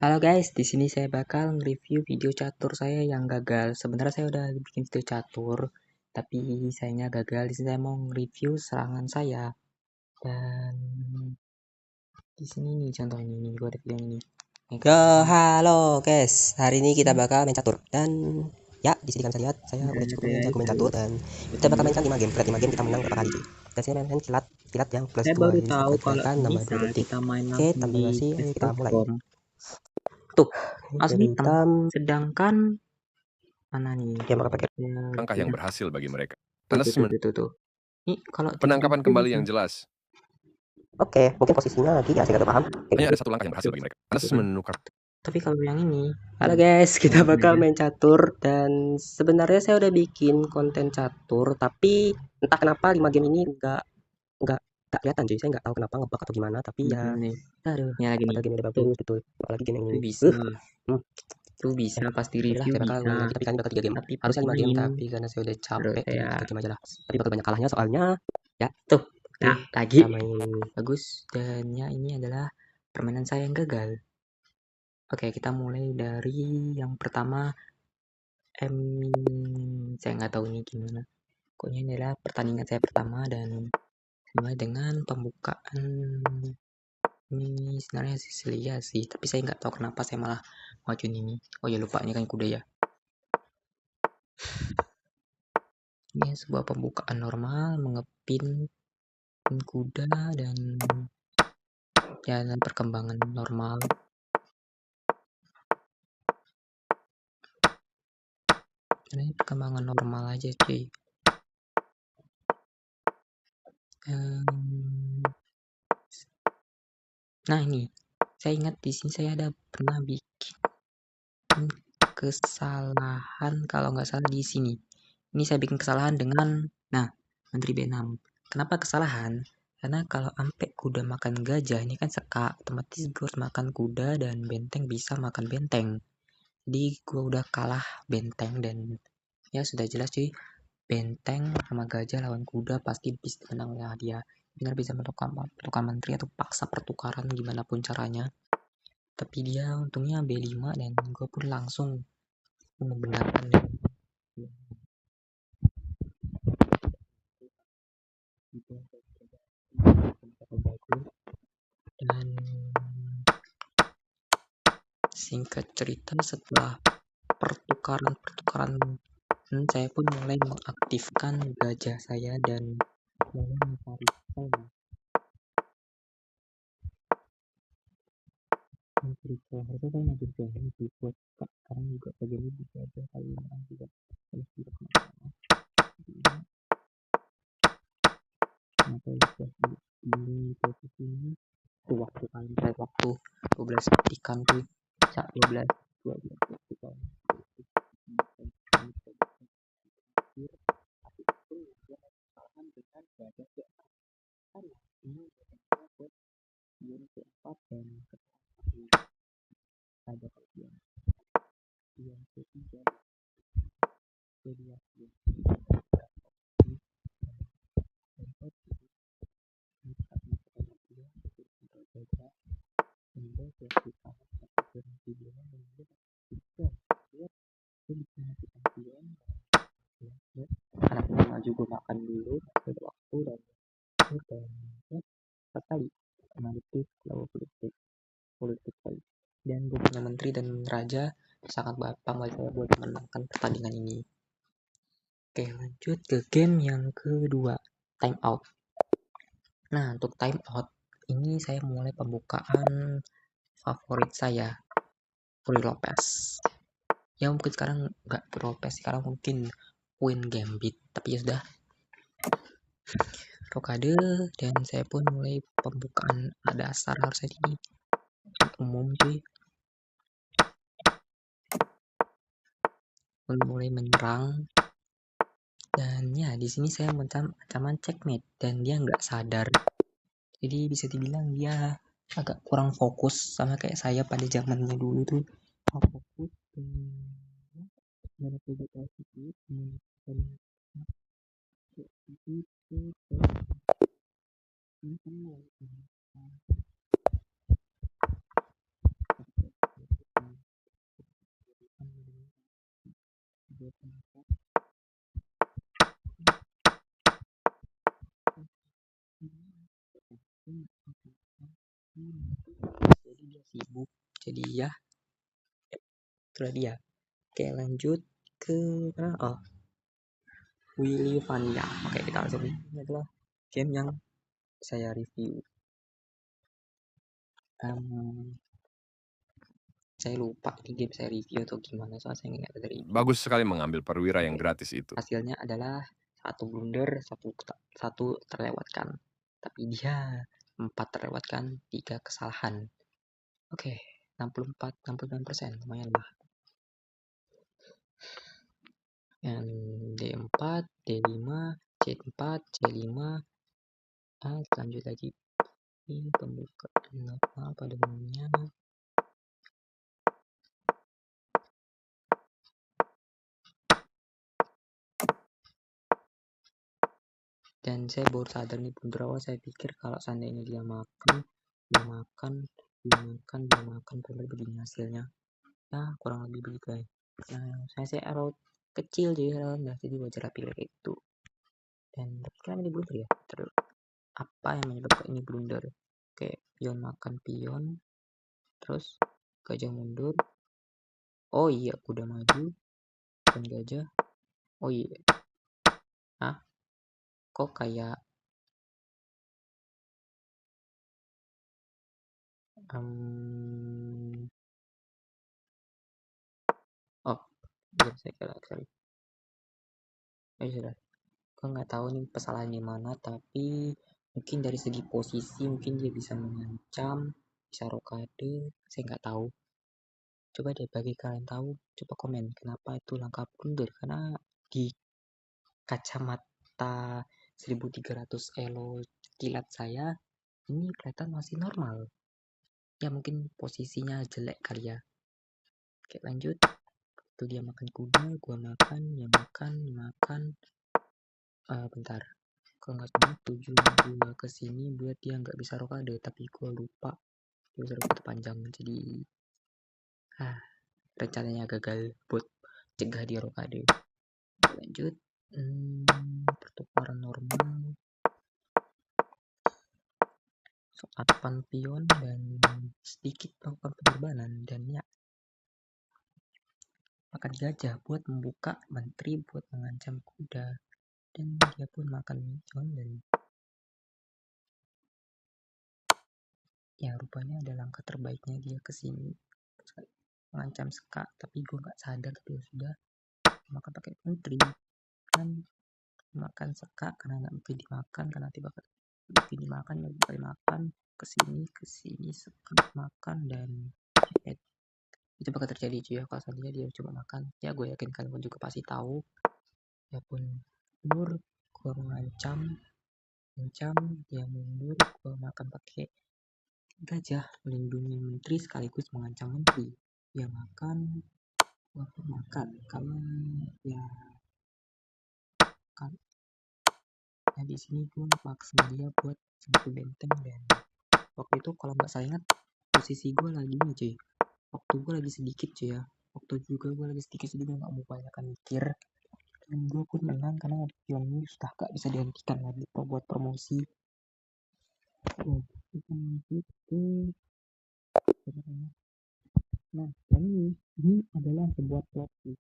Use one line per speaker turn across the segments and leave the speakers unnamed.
Halo guys, di sini saya bakal nge-review video catur saya yang gagal. Sebenarnya saya udah bikin video catur, tapi sayangnya gagal. Di sini saya mau nge-review serangan saya. Dan di sini nih contohnya ini, gue ada video ini.
Halo guys, hari ini kita bakal main catur dan ya di sini kalian bisa lihat saya udah cukup jago main catur dan kita bakal mainkan 5 game. Berat 5 game kita menang berapa kali cuy. Dan saya main kilat kilat yang plus
Saya
2.
baru
Jadi
tahu
kita
kalau
gerakan nambah 2
bisa
detik.
kita main
Oke,
langsung
tanpa
di
basi ayo kita mulai.
chess.com. Tuh, asli
Peluru
hitam.
hitam.
Sedangkan mana nih?
Ya maka pakai
Ya,
Langkah yang berhasil bagi mereka.
tuh,
Anas
tuh, tuh, tuh, tuh. Nih kalau di
penangkapan
review
kembali
bisa.
yang jelas.
Oke, mungkin posisinya lagi ya saya nggak paham. Kayak
Hanya
gitu.
ada satu langkah yang berhasil bagi mereka. Anas
Tuh kan.
menukar.
Tapi kalau yang ini, halo guys, kita bakal main catur dan sebenarnya saya udah bikin konten catur, tapi entah kenapa 5 game ini nggak kelihatan cuy. Saya nggak tahu kenapa ngebug atau gimana, tapi ya aduh, ya lagi nih.
padahal game udah
Tuh,
bagus betul. Apalagi game yang
tuh
ini.
bisa.
Hmm.
Tuh bisa
Ya,
pasti
oke lah,
review
saya bakal
bisa.
ngulang lagi, tapi kali ini bakal 3 game.
Tapi
Harusnya 5 game,
main
tapi karena saya udah
terus
capek, jadi
ya.
3 game aja lah. Tapi bakal banyak kalahnya soalnya. Ya,
Tuh,
oke.
nah lagi
Kita main.
bagus dan ya ini adalah permainan saya yang gagal. Oke, kita mulai dari yang pertama. Saya nggak tahu ini gimana. Pokoknya ini adalah pertandingan saya pertama dan mulai dengan pembukaan. Ini sebenarnya Sicilia sih, tapi saya nggak tahu kenapa saya malah majuin ini. Oh ya lupa, ini kan kuda ya. Ini sebuah pembukaan normal, mengepin kuda dan jalan perkembangan normal. Ini perkembangan normal aja cuy. Nah ini, saya ingat di sini saya ada pernah bikin kesalahan kalau nggak salah di sini. Ini saya bikin kesalahan dengan, nah, Menteri B6. Kenapa kesalahan? Karena kalau ampe kuda makan gajah, ini kan seka, otomatis gue harus makan kuda dan benteng bisa makan benteng. Jadi gue udah kalah benteng dan ya sudah jelas cuy, benteng sama gajah lawan kuda pasti bisa menang lah dia. Benar bisa menentukan menteri atau paksa pertukaran gimana pun caranya. Tapi dia untungnya B5 dan gue pun langsung membenarkan dan dan singkat cerita setelah pertukaran saya pun mulai mengaktifkan gajah saya dan mulai mencari saya mencari saya harusnya saya maju saya sih buat sekarang juga begini bisa aja kali menang juga harus tidak kemana-mana kenapa bisa di posisi ini tuh waktu kali saya waktu 12 petikan tuh 12 petikan dan ada yang ketiga anaknya maju gue makan dulu ada waktu dan sekali politik lalu politik dan gue punya menteri dan raja sangat gampang bagi saya buat memenangkan pertandingan ini. Oke lanjut ke game yang kedua, time out. Nah untuk time out ini saya mulai pembukaan favorit saya, Fury Lopez. Ya mungkin sekarang nggak Fury Lopez, sekarang mungkin Queen Gambit, tapi ya sudah. Rokade dan saya pun mulai pembukaan dasar harusnya ini umum cuy. Mulai menyerang dan ya di sini saya ancaman checkmate dan dia nggak sadar. Jadi bisa dibilang dia agak kurang fokus sama kayak saya pada zamannya dulu tuh. Fokus dan jadi dia sibuk, jadi ya itulah dia. Oke, lanjut ke Willy Vanilla. Oke, kita langsung. Ini adalah game yang saya review. Saya lupa ini game saya review atau gimana, soalnya saya ingat dari
Bagus sekali mengambil perwira yang gratis itu.
hasilnya adalah 1 blunder, 1 terlewatkan, tapi dia 4 terlewatkan, 3 kesalahan. Oke, 69%, lumayan lah. Dan D4, D5, C4, C5. Lanjut lagi. Ini pembukaan normal pada umumnya. Dan saya baru sadar nih blunder awal, saya pikir kalau seandainya dia makan benar begini hasilnya. Nah, kurang lebih begitu ya. Nah, saya error kecil jadi error, nah jadi wajar pilih itu. Dan kenapa ini blunder ya? Terus apa yang menyebabkan ini blunder? Oke, pion makan pion, terus gajah mundur. Oh iya, kuda maju dan gajah. Oh iya. Kok kayak biar saya kira sorry. Sudah. Gue nggak tahu nih kesalahan di mana, tapi mungkin dari segi posisi mungkin dia bisa mengancam, bisa rokade, saya nggak tahu. Coba deh bagi kalian tahu, coba komen kenapa itu langkah blunder, karena di kacamata 1300 elo kilat saya ini kelihatan masih normal. Ya mungkin posisinya jelek kali ya. Oke, lanjut. Tuh dia makan kuda, gua makan, dia makan. Bentar. Kalau nggak salah tujuan gua kesini buat dia nggak bisa rokade, tapi gua lupa dia bisa rokade panjang, jadi rencananya gagal buat cegah dia rokade. Lanjut. Pertukaran normal, soal pion dan sedikit melakukan penerbangan, dan ya makan gajah buat membuka menteri buat mengancam kuda, dan dia pun makan pion, dan ya rupanya ada langkah terbaiknya dia kesini mengancam Ska, tapi gue nggak sadar tapi sudah makan pakai menteri kan, makan Ska karena nggak mungkin dimakan, karena nanti bakal mungkin dimakan, nggak boleh makan, kesini Ska makan, dan itu bakal terjadi cuy ya kalau seandainya dia coba makan. Ya gue yakin kalian pun juga pasti tahu, ya pun mundur, gue mengancam dia mundur, gue makan pakai gajah melindungi menteri sekaligus mengancam menteri. Dia makan, gue makan karena ya di sini gue maksa dia buat satu benteng, dan waktu itu kalau nggak salah ingat posisi gue lagi nih cuy, waktu gue lagi sedikit cuy ya, waktu juga gue lagi sedikit nggak mau banyak mikir, dan gue pun menang karena pion ini sudah gak bisa dihentikan lagi buat promosi. Nah, ini adalah sebuah plot twist.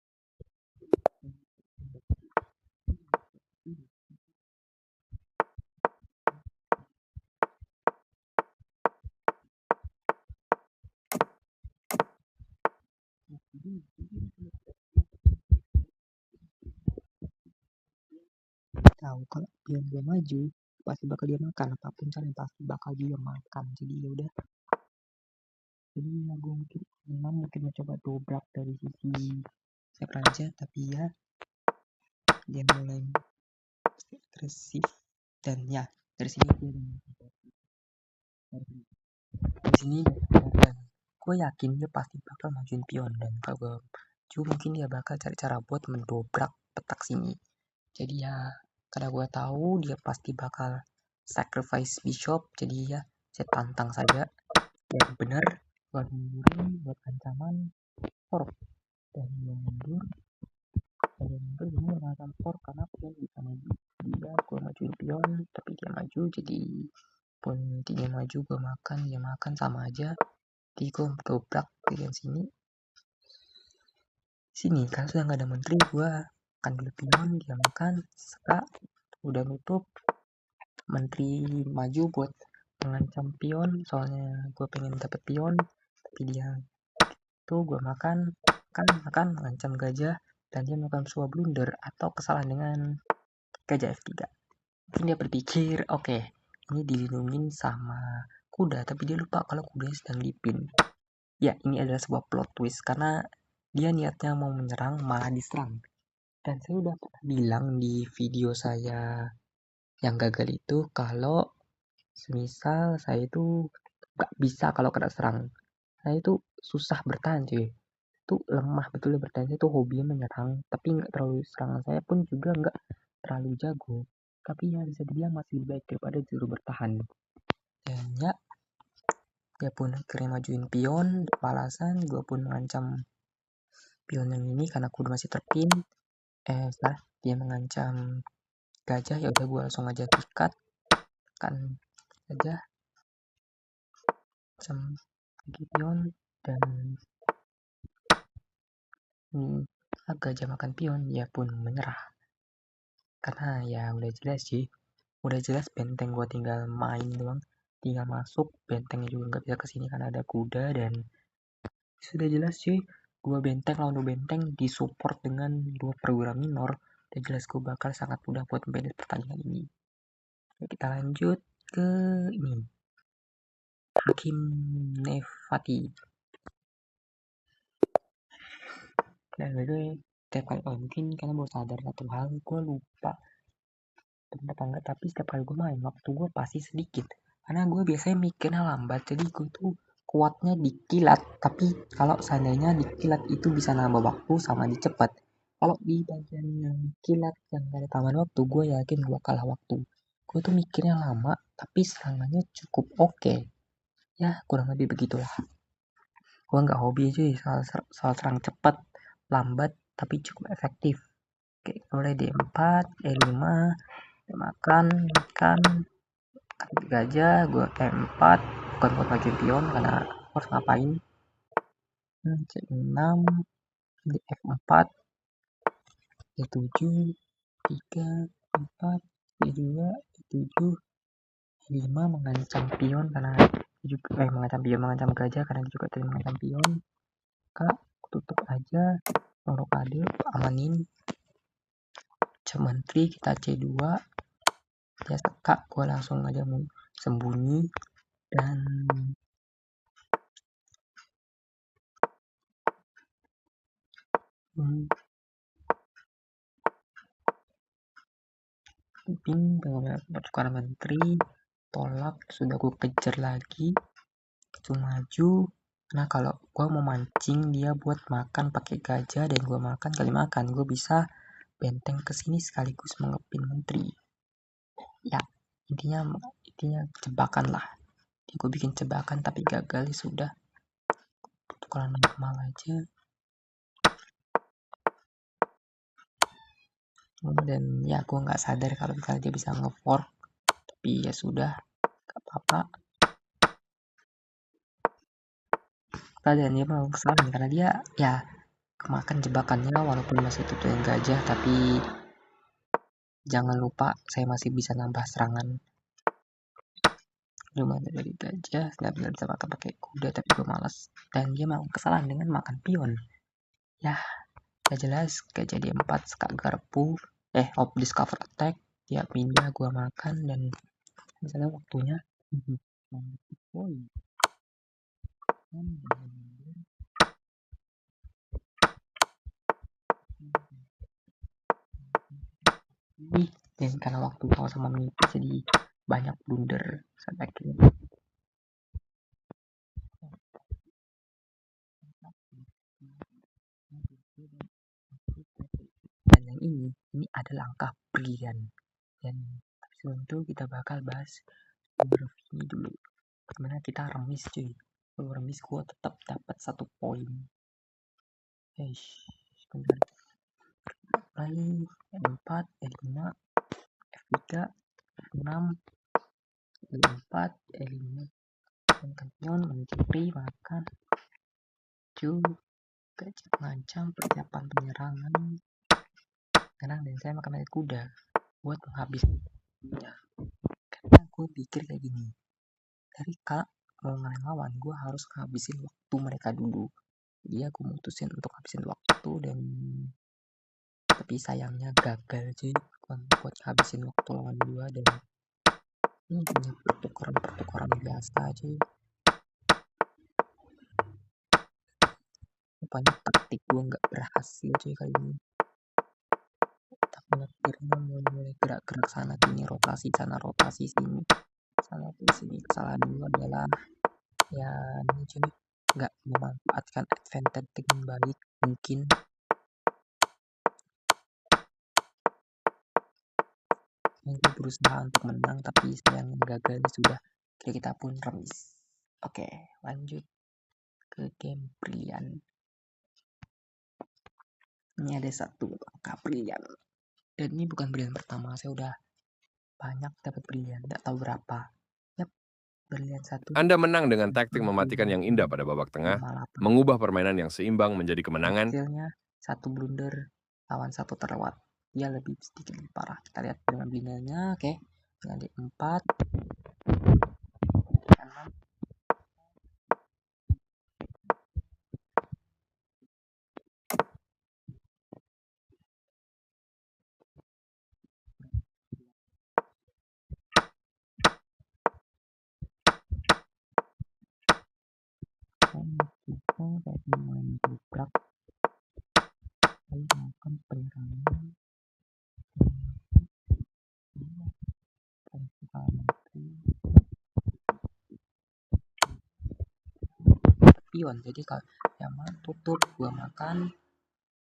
Tahu kalau pion gue maju pasti bakal dia makan, apapun caranya pasti bakal dia makan, jadi ya udah, jadi ya gue mungkin mencoba dobrak dari sisi saya raja, tapi ya dia mulai agresif, dan ya dari sini gue yakin dia pasti bakal majuin pion, dan kalau gue maju mungkin dia bakal cari cara buat mendobrak petak sini. Jadi ya karena gue tahu dia pasti bakal sacrifice bishop, jadi ya saya tantang saja yang benar buat mundur, buat ancaman dan dia mundur, dan itu ini mengalahkan fork karena pion bisa maju. Dia gue majuin pion tapi dia maju, jadi pun dia maju gue makan, dia makan sama aja. Jadi gue dobrak bagian sini karena sudah nggak ada menteri, gue akan dulu pion, dia makan seka, udah nutup. Menteri maju buat mengancam pion, soalnya gue pengen dapet pion tapi dia tuh gue makan mengancam gajah, dan dia melakukan sebuah blunder atau kesalahan dengan gajah F3. Mungkin dia berpikir, oke, ini dilindungin sama kuda, tapi dia lupa kalau kudanya sedang dipin. Ya, ini adalah sebuah plot twist karena dia niatnya mau menyerang malah diserang. Dan saya udah pernah bilang di video saya yang gagal itu kalau semisal saya itu gak bisa kalau kena serang. Saya itu susah bertahan cuy. Itu lemah betul ya bertahan. Itu hobinya menyerang, tapi nggak terlalu serangan saya pun juga nggak terlalu jago. Tapi ya bisa dibilang masih baik daripada juru bertahan. Dan ya, dia pun akhirnya majuin pion, balasan, gue pun mengancam pion yang ini karena kuda masih terpin. Setelah dia mengancam gajah, ya udah gue langsung aja pikat kan gajah, macam pion, dan gajah makan pion, ya pun menyerah. Karena ya udah jelas sih, udah jelas benteng gue tinggal main doang, tinggal masuk, bentengnya juga nggak bisa kesini karena ada kuda, dan sudah jelas sih dua benteng lawan dua benteng disupport dengan dua perwira minor, udah jelas gue bakal sangat mudah buat membantu pertandingan ini. Oke, kita lanjut ke ini, Hakim Nefati. Dan by setiap kali mungkin karena baru sadar satu hal, gue lupa apa enggak, tapi setiap kali gue main waktu gue pasti sedikit karena gue biasanya mikirnya lambat, jadi gue tuh kuatnya di kilat, tapi kalau seandainya di kilat itu bisa nambah waktu sama di cepat, kalau di bagian yang kilat yang ada tambahan waktu, gue yakin gue kalah waktu. Gue tuh mikirnya lama tapi serangannya cukup oke. Ya kurang lebih begitulah. Gue nggak hobi aja soal serang cepat lambat tapi cukup efektif. Oke, mulai D4 E5 makan gajah, gue E4 bukan buat maju pion karena harus ngapain. C6 di F4 E7 3 4 E2 E7 E5 mengancam pion karena juga mengancam gajah karena juga tadi mengancam pion. Kak, tutup aja rokade, amanin menteri, kita C2 dia sekak, gue langsung aja mau sembunyi, dan ping pertukaran menteri, tolak, sudah gue kejar lagi, cuma maju. Nah kalau gue mau mancing dia buat makan pakai gajah dan gue makan, kali makan gue bisa benteng kesini sekaligus mengepin menteri. Ya intinya jebakan lah. Gue bikin jebakan tapi gagal, ya sudah, tukaran normal aja. Dan ya gue nggak sadar kalau misalnya dia bisa nge-fork, tapi ya sudah, gak apa-apa. Dan dia mau kesalahan karena dia ya kemakan jebakannya walaupun masih tutuin gajah, tapi jangan lupa saya masih bisa nambah serangan. Cuma dari gajah nggak bisa makan pakai kuda, tapi gue malas, dan dia mau kesalahan dengan makan pion. Ya gak jelas, gajah D4 sekak garpu discover attack, dia pindah, gue makan, dan misalnya waktunya dan karena waktu sama menipis jadi banyak blunder sampai akhirnya dan yang ini adalah langkah brilian. Dan sebelum itu kita bakal bahas ini dulu, gimana kita remis cuy. Kalau remis gue tetap dapat 1 poin. Bentar. lagi E4, E5, F3, F6, E4, E5, makan pion, mencuri, makan, gajah mengancam, persiapan penyerangan, tenang, dan saya makan air kuda buat menghabiskan. Karena gue pikir kayak gini, dari kalau mau ngalahin lawan, gue harus ngabisin waktu mereka dulu. Jadi aku mutusin untuk habisin waktu, dan tapi sayangnya gagal cuy buat habisin waktu lawan gue. Dan ini punya pertukaran biasa cuy. Rupanya taktik gue nggak berhasil cuy kali ini. Tapi akhirnya mulai gerak-gerak sana sini, rotasi sana, rotasi sini, sana sini. Kesalahan gue adalah ya ini cuy, nggak memanfaatkan advantage dengan baik mungkin. Gue berusaha untuk menang tapi sayangnya gagal sudah. Kita pun remis. Oke, lanjut ke game brilian. Ini ada satu angka brilian. Dan ini bukan brilian pertama, saya udah banyak dapat brilian, tidak tahu berapa. Yap, brilian 1.
Anda menang dengan taktik mematikan yang indah pada babak tengah, mengubah permainan yang seimbang menjadi kemenangan.
Hasilnya 1 blunder, lawan 1 terlewat. Dia lebih sedikit lebih parah. Kita lihat dengan briliannya, oke. Dengan D4. Kita tadi main gebrak, lalu melakukan penyerangan. Pion, jadi kalau yang tutup gua makan,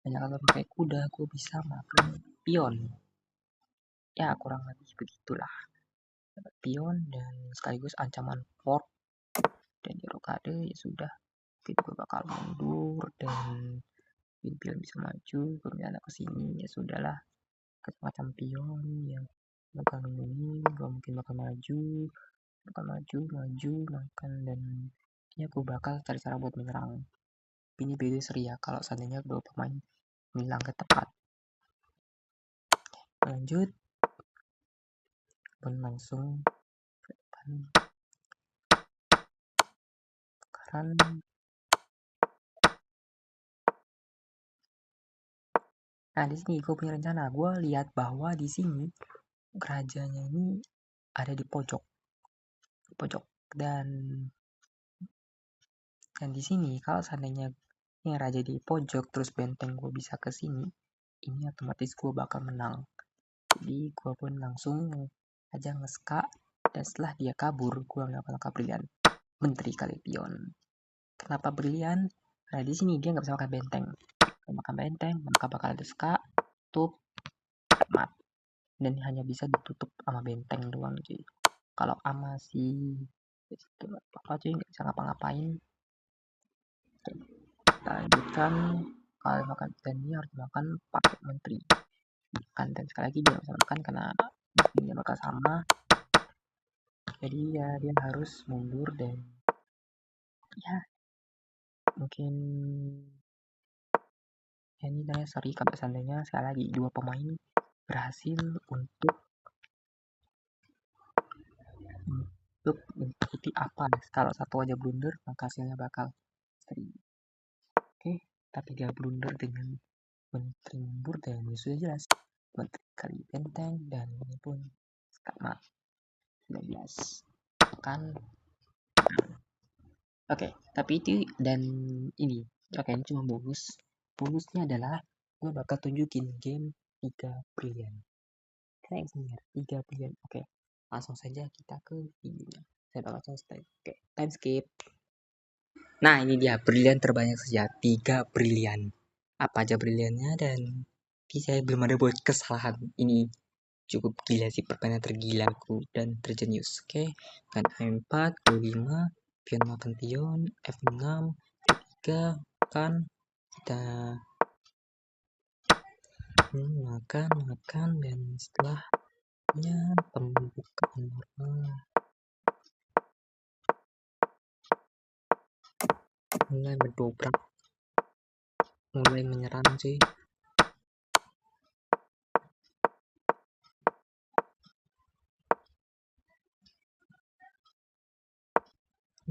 hanya kalau pakai kuda gua bisa makan pion. Ya kurang lebih begitulah. Dapat pion dan sekaligus ancaman fork dan di rokade ya sudah. Mungkin gue bakal mundur dan pion bisa maju, kemudian ke sini ya sudahlah. Macam pion yang bakal melindungi, gue mungkin bakal maju, makan, dan ya gue bakal cari cara buat menyerang. Ini beda seri ya kalau seandainya dua pemain hilang ke tepat. Lanjut, pun langsung ke depan. Nah di sini gue punya rencana. Gue lihat bahwa di sini rajanya ini ada di pojok, dan di sini kalau seandainya ini raja di pojok terus benteng gue bisa ke sini, ini otomatis gue bakal menang. Jadi gue pun langsung aja ngeska, dan setelah dia kabur gue melakukan langkah brilian, menteri kali pion. Kenapa brilian? Karena di sini dia nggak bisa makan benteng. Kalau makan benteng maka bakal ada ska, tutup, mat, dan hanya bisa ditutup sama benteng doang cuy. Kalau ama si apa cuy nggak bisa ngapa-ngapain. Kita lanjutkan. Kalau makan dan ini harus makan pakai menteri. Makan, dan sekali lagi dia bisa makan karena dia bakal sama. Jadi ya dia harus mundur, dan ya mungkin ya ini namanya seri kalau seandainya sekali lagi dua pemain berhasil untuk mengikuti apa. Kalau satu aja blunder maka hasilnya bakal seri. Oke, tapi dia blunder dengan menteri mundur, dan sudah jelas menteri kali benteng, dan ini pun skama 19 kan. Oke, tapi itu dan ini ini cuma bonusnya adalah gue bakal tunjukin game 3 brilian. Keren sih, 3 brilian. Oke, langsung saja kita ke videonya. Saya bakal langsung start. Oke, time skip. Nah ini dia brilian terbanyak saja, 3 brilian. Apa aja briliannya, dan saya belum ada buat kesalahan. Ini cukup gila sih, permainan tergilaku dan terjenius. Oke, kan A4, Q5, pion makan pion, F6, F3, kan kita makan dan setelahnya pembukaan normal. Mulai berdobrak, mulai menyerang cuy.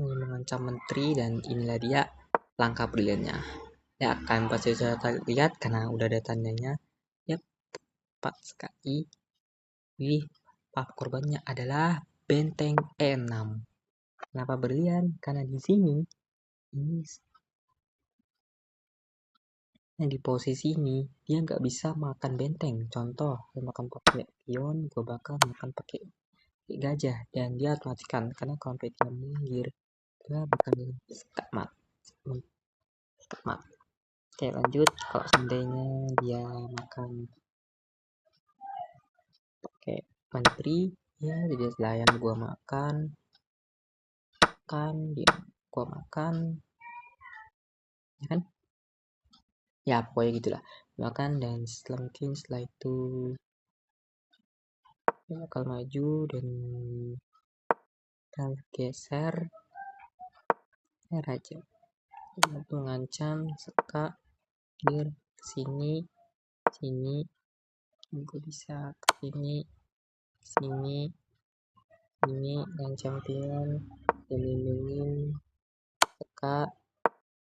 Mulai mengancam menteri, dan inilah dia langkah briliannya. Ya, kalian pasti sudah lihat karena udah ada tandanya. Ya, tepat sekali. Jadi, korbannya adalah benteng E6. Kenapa brilian? Karena di sini ini di posisi ini dia nggak bisa makan benteng. Contoh, dia makan pakai pion, gue bakal makan pakai gajah, dan dia matikan karena kalau sampai dia minggir dia bakal mat. Oke, lanjut. Kalau seandainya dia makan pakai menteri, ya jadi selayan gua makan dia gua makan, ya kan? Ya pokoknya gitulah, makan, dan setelah itu dia bakal maju dan geser raja. Dia mengancam seka dia sini, gue bisa kesini, ini ngancam pion dan lindungin seka.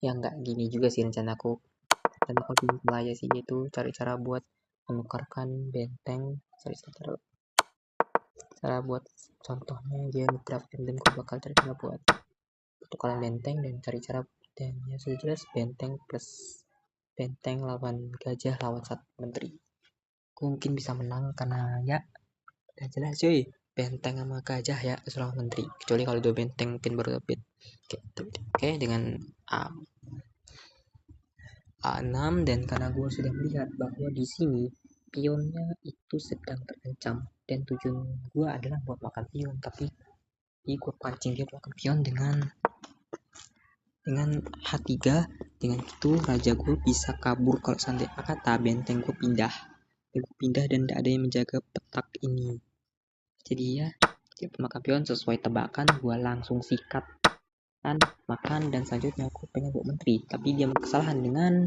Ya nggak gini juga sih rencanaku, dan bakal aja sih, itu cari cara buat menukarkan benteng, cara buat contohnya dia ngedraft benteng, gue bakal cari cara buat tukaran benteng dan cari cara, dan ya sudah jelas benteng plus benteng lawan gajah lawan satu menteri, gue mungkin bisa menang karena ya udah jelas cuy, benteng sama gajah ya lawan menteri, kecuali kalau dua benteng mungkin baru dapat. Oke, dengan A6, dan karena gue sudah melihat bahwa di sini pionnya itu sedang terancam dan tujuan gue adalah buat makan pion, tapi gue pancing dia makan pion dengan H3. Dengan itu raja gue bisa kabur kalau seandainya kata benteng gue pindah dan tidak ada yang menjaga petak ini. Jadi ya dia makan pion sesuai tebakan, gue langsung sikat kan makan, dan selanjutnya aku pengen buat menteri, tapi dia kesalahan dengan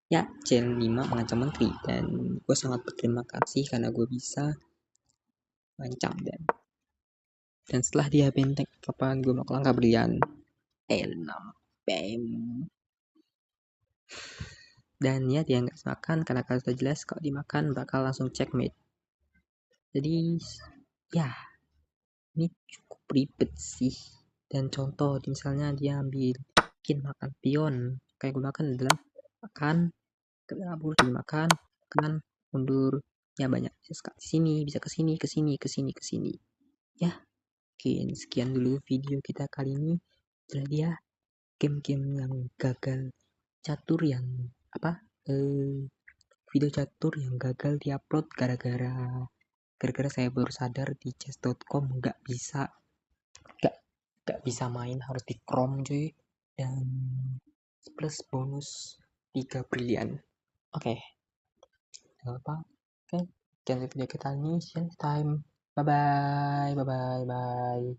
ya C5 mengancam menteri, dan gue sangat berterima kasih karena gue bisa mengancam, dan setelah dia benteng kapan gue melakukan langkah brilian E6 bam, dan ya dia nggak makan karena kalau sudah jelas kalau dimakan bakal langsung checkmate. Jadi ya ini cukup ribet sih, dan contoh misalnya dia ambil bikin makan pion, kayak gue makan adalah makan kabur, dimakan kan mundur, ya banyak bisa ke sini, bisa ke sini ya. Mungkin sekian dulu video kita kali ini. Setelah dia game-game yang gagal catur, yang video catur yang gagal diupload gara-gara saya baru sadar di chess.com nggak bisa main, harus di chrome cuy, dan plus bonus 3 brilian. Oke, jangan lupa. Oke, jangan video kita ini. Time. Bye bye.